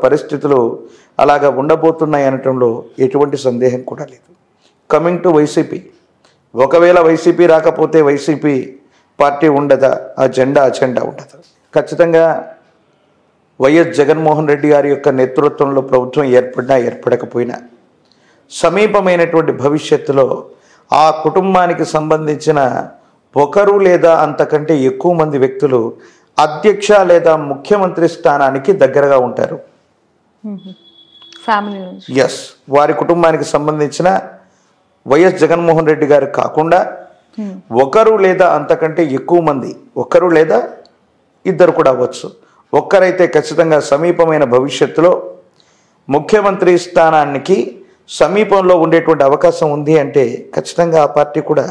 పరిస్థితులు అలాగా ఉండబోతున్నాయి అనటంలో ఎటువంటి సందేహం కూడా లేదు. కమింగ్ టు వైసీపీ, ఒకవేళ వైసీపీ రాకపోతే వైసీపీ పార్టీ ఉండదా, అజెండా ఉండదు. ఖచ్చితంగా వైఎస్ జగన్మోహన్ రెడ్డి గారి యొక్క నేతృత్వంలో ప్రభుత్వం ఏర్పడినా ఏర్పడకపోయినా సమీపమైనటువంటి భవిష్యత్తులో ఆ కుటుంబానికి సంబంధించిన ఒకరు లేదా అంతకంటే ఎక్కువ మంది వ్యక్తులు అధ్యక్ష లేదా ముఖ్యమంత్రి స్థానానికి దగ్గరగా ఉంటారు. ఎస్, వారి కుటుంబానికి సంబంధించిన వైఎస్ జగన్మోహన్ రెడ్డి గారు కాకుండా ఒకరు లేదా అంతకంటే ఎక్కువ మంది, ఒకరు లేదా ఇద్దరు కూడా అవ్వచ్చు, ఒక్కరైతే ఖచ్చితంగా సమీపమైన భవిష్యత్తులో ముఖ్యమంత్రి స్థానానికి సమీపంలో ఉండేటువంటి అవకాశం ఉంది అంటే ఖచ్చితంగా ఆ పార్టీ కూడా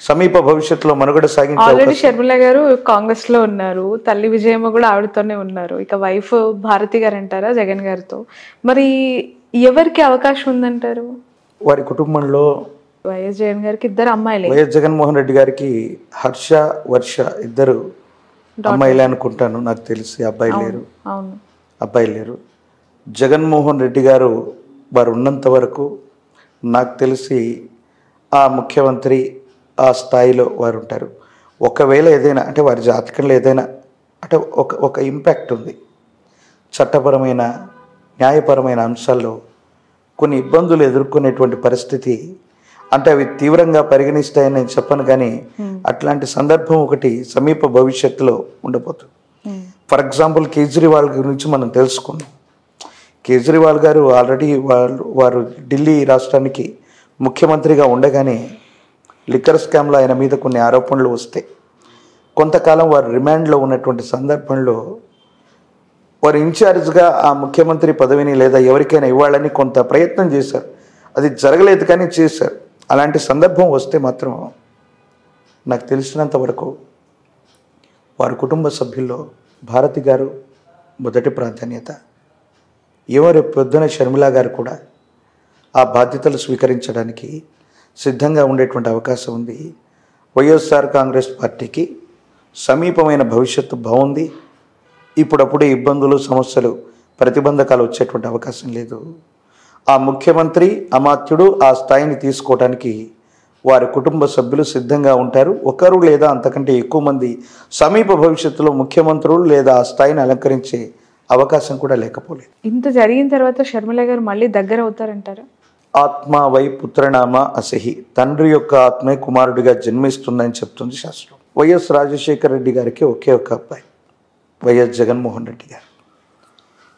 సమీప భవిష్యత్తులో మనుగడ సాగించే. ఆల్రెడీ షర్మిల గారు కాంగ్రెస్ లో ఉన్నారు, తల్లి విజయమ్మ కూడా ఆవిడతోనే ఉన్నారు, ఇక వైఫ్ భారతి గారు అంటారా జగన్ గారితో. మరి ఎవరికి అవకాశం ఉందంటారు? వారి కుటుంబంలో వైఎస్ జగన్ గారికి ఇద్దరు అమ్మాయిలే. వైఎస్ జగన్మోహన్ రెడ్డి గారికి హర్ష, వర్ష ఇద్దరు అమ్మాయిలే అనుకుంటాను, నాకు తెలిసి అబ్బాయి లేరు. జగన్మోహన్ రెడ్డి గారు వారు ఉన్నంత వరకు నాకు తెలిసి ఆ ముఖ్యమంత్రి ఆ స్థాయిలో వారు ఉంటారు. ఒకవేళ ఏదైనా అంటే వారి జాతకంలో ఏదైనా అంటే ఒక ఇంపాక్ట్ ఉంది, చట్టపరమైన న్యాయపరమైన అంశాల్లో కొన్ని ఇబ్బందులు ఎదుర్కొనేటువంటి పరిస్థితి, అంటే అవి తీవ్రంగా పరిగణిస్తాయని నేను చెప్పను, కానీ అట్లాంటి సందర్భం ఒకటి సమీప భవిష్యత్తులో ఉండబోతుంది. ఫర్ ఎగ్జాంపుల్ కేజ్రీవాల్ గురించి మనం తెలుసుకున్నాం. కేజ్రీవాల్ గారు ఆల్రెడీ వారు ఢిల్లీ రాష్ట్రానికి ముఖ్యమంత్రిగా ఉండగానే లిక్కర్ స్కామ్లో ఆయన మీద కొన్ని ఆరోపణలు వస్తే కొంతకాలం వారు రిమాండ్లో ఉన్నటువంటి సందర్భంలో వారు ఇన్ఛార్జ్గా ఆ ముఖ్యమంత్రి పదవిని లేదా ఎవరికైనా ఇవ్వాలని కొంత ప్రయత్నం చేశారు, అది జరగలేదు కానీ చేశారు. అలాంటి సందర్భం వస్తే మాత్రం నాకు తెలిసినంత వరకు వారి కుటుంబ సభ్యుల్లో భారతి గారు మొదటి ప్రాధాన్యత. ఎవరి పొద్దున షర్మిల గారు కూడా ఆ బాధ్యతలు స్వీకరించడానికి సిద్ధంగా ఉండేటువంటి అవకాశం ఉంది. వైఎస్ఆర్ కాంగ్రెస్ పార్టీకి సమీపమైన భవిష్యత్తు బాగుంది. ఇప్పుడప్పుడే ఇబ్బందులు, సమస్యలు, ప్రతిబంధకాలు వచ్చేటువంటి అవకాశం లేదు. ఆ ముఖ్యమంత్రి అమాత్యుడు ఆ స్థాయిని తీసుకోవడానికి వారి కుటుంబ సభ్యులు సిద్ధంగా ఉంటారు. ఒకరు లేదా అంతకంటే ఎక్కువ మంది సమీప భవిష్యత్తులో ముఖ్యమంత్రులు లేదా ఆ స్థాయిని అలంకరించే అవకాశం కూడా లేకపోలేదు. ఇంత జరిగిన తర్వాత షర్మిల గారు మళ్ళీ దగ్గర అవుతారంటారా? ఆత్మ వై పుత్రనామ అసహి, తండ్రి యొక్క ఆత్మే కుమారుడిగా జన్మిస్తుందని చెప్తుంది శాస్త్రం. వైఎస్ రాజశేఖర రెడ్డి గారికి ఒకే ఒక అబ్బాయి వైఎస్ జగన్మోహన్ రెడ్డి గారు.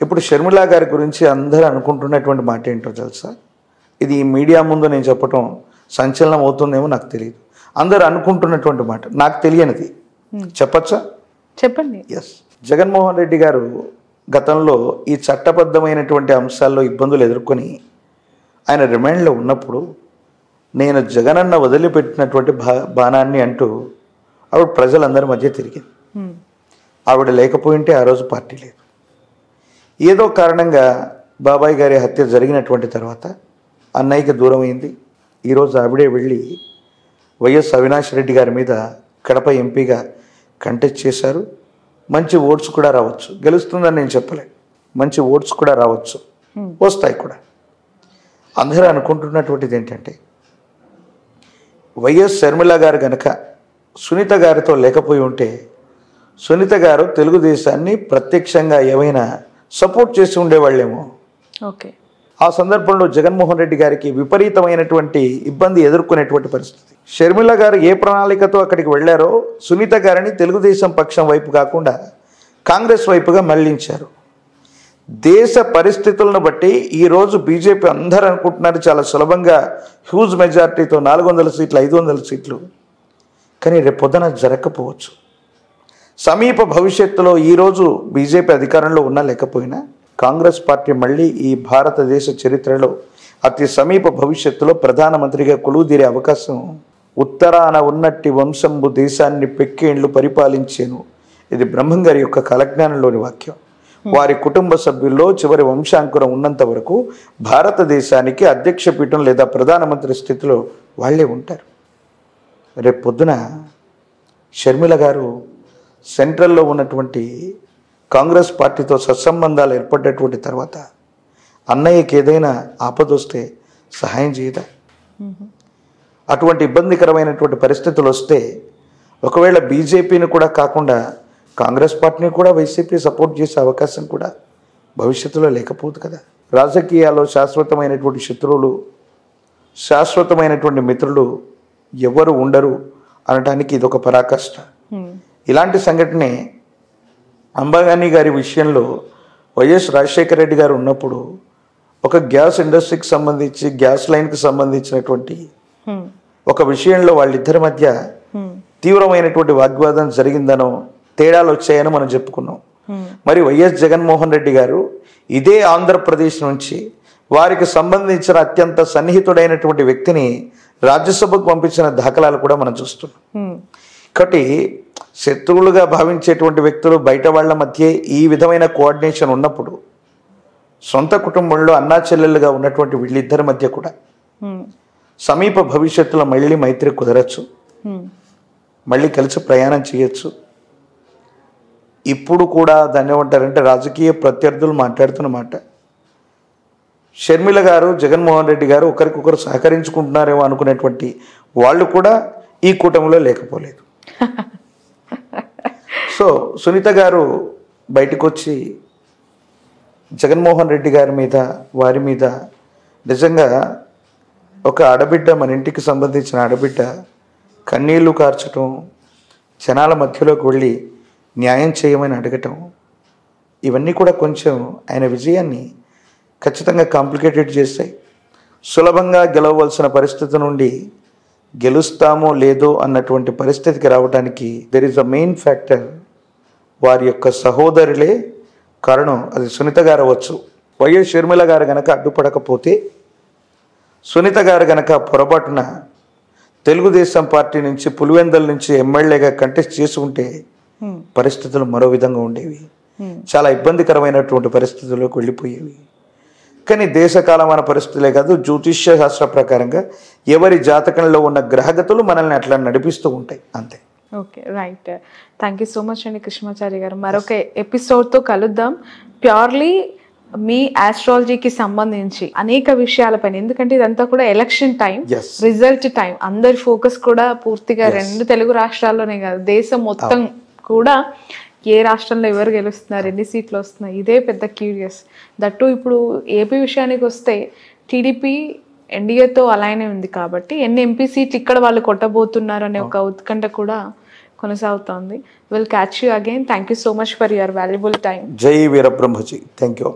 ఇప్పుడు షర్మిల గారి గురించి అందరూ అనుకుంటున్నటువంటి మాట ఏంటో తెలుసా? ఇది మీడియా ముందు నేను చెప్పటం సంచలనం అవుతుందేమో నాకు తెలియదు. అందరూ అనుకుంటున్నటువంటి మాట, నాకు తెలియనిది చెప్పచ్చా? చెప్పండి. ఎస్, జగన్మోహన్ రెడ్డి గారు గతంలో ఈ చట్టబద్ధమైనటువంటి అంశాల్లో ఇబ్బందులు ఎదుర్కొని ఆయన రిమాండ్లో ఉన్నప్పుడు నేను జగనన్న వదిలిపెట్టినటువంటి బాణాన్ని అంటూ ఆవిడ ప్రజలందరి మధ్య తిరిగింది. ఆవిడ లేకపోయింటే ఆ రోజు పార్టీ లేదు. ఏదో కారణంగా బాబాయ్ గారి హత్య జరిగినటువంటి తర్వాత అన్నయ్యకి దూరం అయింది. ఈరోజు ఆవిడే వెళ్ళి వైఎస్ అవినాష్ రెడ్డి గారి మీద కడప ఎంపీగా కంటెస్ట్ చేశారు. మంచి ఓట్స్ కూడా రావచ్చు, గెలుస్తుందని నేను చెప్పలేను, మంచి ఓట్స్ కూడా రావచ్చు, వస్తాయి కూడా. అందరూ అనుకుంటున్నటువంటిది ఏంటంటే వైఎస్ షర్మిల గారు కనుక సునీత గారితో లేకపోయి ఉంటే సునీత గారు తెలుగుదేశాన్ని ప్రత్యక్షంగా ఏమైనా సపోర్ట్ చేసి ఉండేవాళ్ళేమో. ఓకే, ఆ సందర్భంలో జగన్మోహన్ రెడ్డి గారికి విపరీతమైనటువంటి ఇబ్బంది ఎదుర్కొనేటువంటి పరిస్థితి. షర్మిల గారు ఏ ప్రణాళికతో అక్కడికి వెళ్ళారో సునీత గారిని తెలుగుదేశం పక్షం వైపు కాకుండా కాంగ్రెస్ వైపుగా మళ్లించారు. దేశ పరిస్థితులను బట్టి ఈరోజు బీజేపీ అందరూ అనుకుంటున్నారు చాలా సులభంగా హ్యూజ్ మెజార్టీతో 400 సీట్లు 500 సీట్లు, కానీ రేపు పొద్దున జరగకపోవచ్చు. సమీప భవిష్యత్తులో ఈరోజు బీజేపీ అధికారంలో ఉన్నా లేకపోయినా కాంగ్రెస్ పార్టీ మళ్ళీ ఈ భారతదేశ చరిత్రలో అతి సమీప భవిష్యత్తులో ప్రధానమంత్రిగా కొలువుదీరే అవకాశం. ఉత్తరాన ఉన్నట్టి వంశంబు దేశాన్ని పెక్కేండ్లు పరిపాలించేను, ఇది బ్రహ్మంగారి యొక్క కాలజ్ఞానంలోని వాక్యం. వారి కుటుంబ సభ్యుల్లో చివరి వంశాంకురం ఉన్నంత వరకు భారతదేశానికి అధ్యక్ష పీఠం లేదా ప్రధానమంత్రి స్థితిలో వాళ్ళే ఉంటారు. రేపు పొద్దున షర్మిల గారు సెంట్రల్లో ఉన్నటువంటి కాంగ్రెస్ పార్టీతో సత్సంబంధాలు ఏర్పడ్డటువంటి తర్వాత అన్నయ్యకి ఏదైనా ఆపదొస్తే సహాయం చేయదా? అటువంటి ఇబ్బందికరమైనటువంటి పరిస్థితులు వస్తే ఒకవేళ బీజేపీని కూడా కాకుండా కాంగ్రెస్ పార్టీని కూడా వైసీపీ సపోర్ట్ చేసే అవకాశం కూడా భవిష్యత్తులో లేకపోదు కదా. రాజకీయాల్లో శాశ్వతమైనటువంటి శత్రువులు, శాశ్వతమైనటువంటి మిత్రులు ఎవరు ఉండరు అనడానికి ఇదొక పరాకాష్ట. ఇలాంటి సంఘటనే అంబానీ గారి విషయంలో వైఎస్ రాజశేఖర రెడ్డి గారు ఉన్నప్పుడు ఒక గ్యాస్ ఇండస్ట్రీకి సంబంధించి, గ్యాస్ లైన్కి సంబంధించినటువంటి ఒక విషయంలో వాళ్ళిద్దరి మధ్య తీవ్రమైనటువంటి వాగ్వాదం జరిగిందనో, తేడాలు వచ్చాయని మనం చెప్పుకున్నాం. మరి వైఎస్ జగన్మోహన్ రెడ్డి గారు ఇదే ఆంధ్రప్రదేశ్ నుంచి వారికి సంబంధించిన అత్యంత సన్నిహితుడైనటువంటి వ్యక్తిని రాజ్యసభకు పంపించిన దాఖలాలు కూడా మనం చూస్తున్నాం. కాబట్టి శత్రువులుగా భావించేటువంటి వ్యక్తులు బయట వాళ్ళ మధ్య ఈ విధమైన కోఆర్డినేషన్ ఉన్నప్పుడు సొంత కుటుంబంలో అన్నా చెల్లెళ్ళుగా ఉన్నటువంటి వీళ్ళిద్దరి మధ్య కూడా సమీప భవిష్యత్తులో మళ్ళీ మైత్రి కుదరచ్చు, మళ్ళీ కలిసి ప్రయాణం చేయొచ్చు. ఇప్పుడు కూడా దాన్ని ఏమంటారంటే రాజకీయ ప్రత్యర్థులు మాట్లాడుతున్న మాట, షర్మిల గారు జగన్మోహన్ రెడ్డి గారు ఒకరికొకరు సహకరించుకుంటున్నారేమో అనుకునేటువంటి వాళ్ళు కూడా ఈ కూటమిలో లేకపోలేదు. సో సునీత గారు బయటకు వచ్చి జగన్మోహన్ రెడ్డి గారి మీద, వారి మీద నిజంగా ఒక ఆడబిడ్డ, మన ఇంటికి సంబంధించిన ఆడబిడ్డ కన్నీళ్లు కార్చటం, జనాల మధ్యలోకి వెళ్ళి న్యాయం చేయమని అడగటం, ఇవన్నీ కూడా కొంచెం ఆయన విజయాన్ని ఖచ్చితంగా కాంప్లికేటెడ్ చేస్తాయి. సులభంగా గెలవవలసిన పరిస్థితి నుండి గెలుస్తామో లేదో అన్నటువంటి పరిస్థితికి రావడానికి there is a main factor వారి యొక్క సహోదరులే కారణం. అది సునీత గారు అవ్వచ్చు. వైఎస్ షర్మిల గారు గనక అడ్డుపడకపోతే, సునీత గారు గనక పొరపాటున తెలుగుదేశం పార్టీ నుంచి, పులివెందల నుంచి ఎమ్మెల్యేగా కంటెస్ట్ చేసుకుంటే పరిస్థితులు మరో విధంగా ఉండేవి. చాలా ఇబ్బందికరమైనటువంటి పరిస్థితుల్లోకి వెళ్ళిపోయేవి. కానీ దేశకాలమైన పరిస్థితులే కాదు, జ్యోతిష్య శాస్త్ర ప్రకారంగా ఎవరి జాతకంలో ఉన్న గ్రహగతులు మనల్ని అట్లా నడిపిస్తూ ఉంటాయి, అంతే. Okay, right. Thank you so much అండి కృష్ణమాచారి గారు. మరొక ఎపిసోడ్తో కలుద్దాం. ప్యూర్లీ మీ ఆస్ట్రాలజీకి సంబంధించి అనేక విషయాలపైన, ఎందుకంటే ఇదంతా కూడా ఎలక్షన్ టైం, రిజల్ట్ టైం, అందరి ఫోకస్ కూడా పూర్తిగా రెండు తెలుగు రాష్ట్రాల్లోనే కాదు, దేశం మొత్తం కూడా ఏ రాష్ట్రంలో ఎవరు గెలుస్తున్నారు, ఎన్ని సీట్లు వస్తున్నాయి, ఇదే పెద్ద క్యూరియస్. దట్టు ఇప్పుడు ఏపీ విషయానికి వస్తే టీడీపీ ఎన్డీఏతో అలానే ఉంది కాబట్టి ఎన్ని ఎంపీ సీట్లు ఇక్కడ వాళ్ళు కొట్టబోతున్నారు అనే ఒక ఉత్కంఠ కూడా కొనసాగుతోంది. Will catch you again. Thank you so much for your valuable time. జై వీరబ్రహ్మజీ. Thank you.